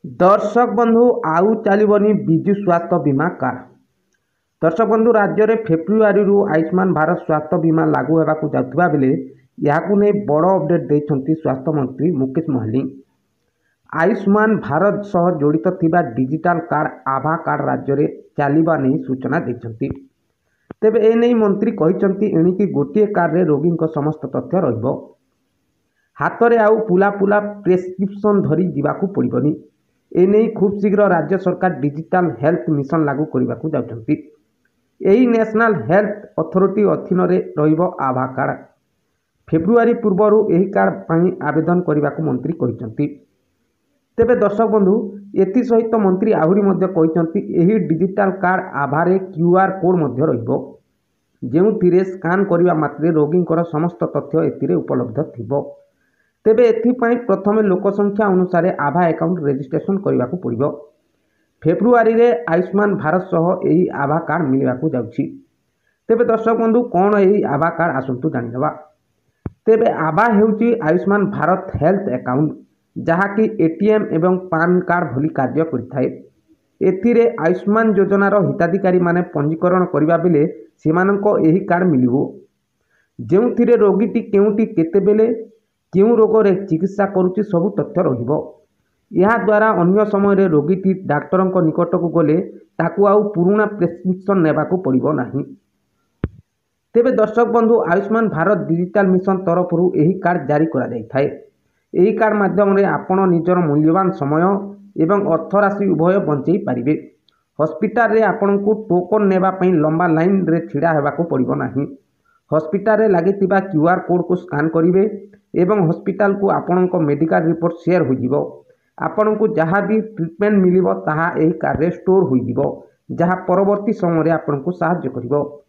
दर्शक बंधु आउ चलनी विजु स्वास्थ्य बीमा कार्ड। दर्शक बंधु राज्य में फेब्रुआरी आयुष्मान भारत स्वास्थ्य बीमा लागू होगा जाता बेले यह बड़ अपडेट देते स्वास्थ्य मंत्री मुकेश महली। आयुष्मान भारत सह जड़ित थिबा डिजिटल कार्ड आभा कार्ड राज्य में चलवा नहीं सूचना देते। तेबे एने मंत्री कहते एणिकी गोटे कार्ड रे रोगी समस्त तथ्य रहिबो। हाथ में आउ पुला पुला प्रेस्क्रिप्शन धरी जावाकू पड़बनी। एने खूब शीघ्र राज्य सरकार डिजिटल हेल्थ मिशन लागू करने को जाउछंती। एही नेशनल हेल्थ अथॉरिटी अधीन रे रहिबो आभा कार्ड। फेब्रुआरी पूर्व एही कार्ड पई आवेदन करने को मंत्री कहते। तेबे दर्शक बंधु एथि सहित मंत्री आहुरी मध्य कहते एही डिजिटल कार्ड आभारे क्यूआर कोड मध्य रहिबो, जेउथिरे स्कान करने मात्रे रोगींकर समस्त तथ्य एथिरे उपलब्ध थिबो। तेबे एथिपाई प्रथमे लोकसंख्या अनुसार आभा अकाउंट रेजिस्ट्रेशन करने को पड़ो। फेब्रुआरी रे आयुष्मान भारत सह यही आभा कार्ड मिलवा को जाउछि। तेबे दर्शक बंधु कौन यही आभा कार्ड आसंतु जानिदेबा। तेबे आभा हेउछि आयुष्मान भारत हेल्थ अकाउंट जहाँकि एटीएम एवं पान कार्ड भली कार्य करिथाए। एथिरे आयुष्मान योजनार हिताधिकारी माने पंजीकरण करबा बेले सेमानंको एही कार्ड मिलिबो, जेउथिरे रोगीटी केउटी केतेबेले क्यों रोग रे चिकित्सा करुच्ची सबु तथ्य रहिबो। या द्वारा अन्य समय रोगीटी डाक्टर निकट को गले ताकू आउ पुराना प्रेस्क्रिप्शन नेबाकू पड़िबो नाही। तेबे दर्शक बंधु आयुष्मान भारत डिजिटल मिशन तरफ एही कार्ड जारी करा जायथाए। एही कार्ड माध्यम रे आपण निजर मूल्यवान समय एवं अर्थराशि उभय बंचई पारिबे। हॉस्पिटल रे आपनकू टोकन नेबा पई लंबा लाइन रे छिड़ा हेबाकू पड़िबो नाही। हॉस्पिटल रे लागितिबा क्यूआर कोड को स्कान करिवे एवं हॉस्पिटल को आपणको मेडिकल रिपोर्ट शेयर हो आपण को जहाँ भी ट्रिटमेंट मिलिबो ताहा एही कार्ड रे स्टोर हो जहाँ परवर्ती समय आपण को सहाय्य करिवो।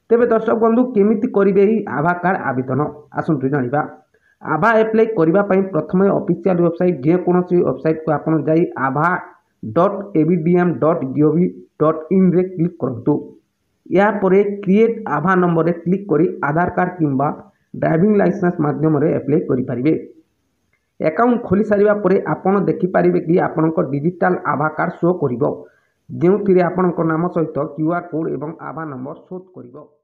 तेबे दर्शक बंधु केमिति करिवे ही आभा कार्ड आवेदन आसंतु जानिबा। आभा एप्लाई करबा पई प्रथमे ऑफिशियल वेबसाइट जे कोनोसी वेबसाइट को आपण जाई ava.abdm.gov.in रे क्लिक करंतु। या परे क्रिएट आभा नंबर रे क्लिक करी आधार कार्ड किंबा ड्राइविंग लाइसेंस माध्यम रे अप्लाई करि परिबे। अकाउंट खोली सारिबा परे आपण देखि परिबे कि आपणको डिजिटल आभा कार्ड शो करिवो, जेउथिरे आपणको नाम सहित क्यूआर कोड एवं आभा नंबर शो करिवो।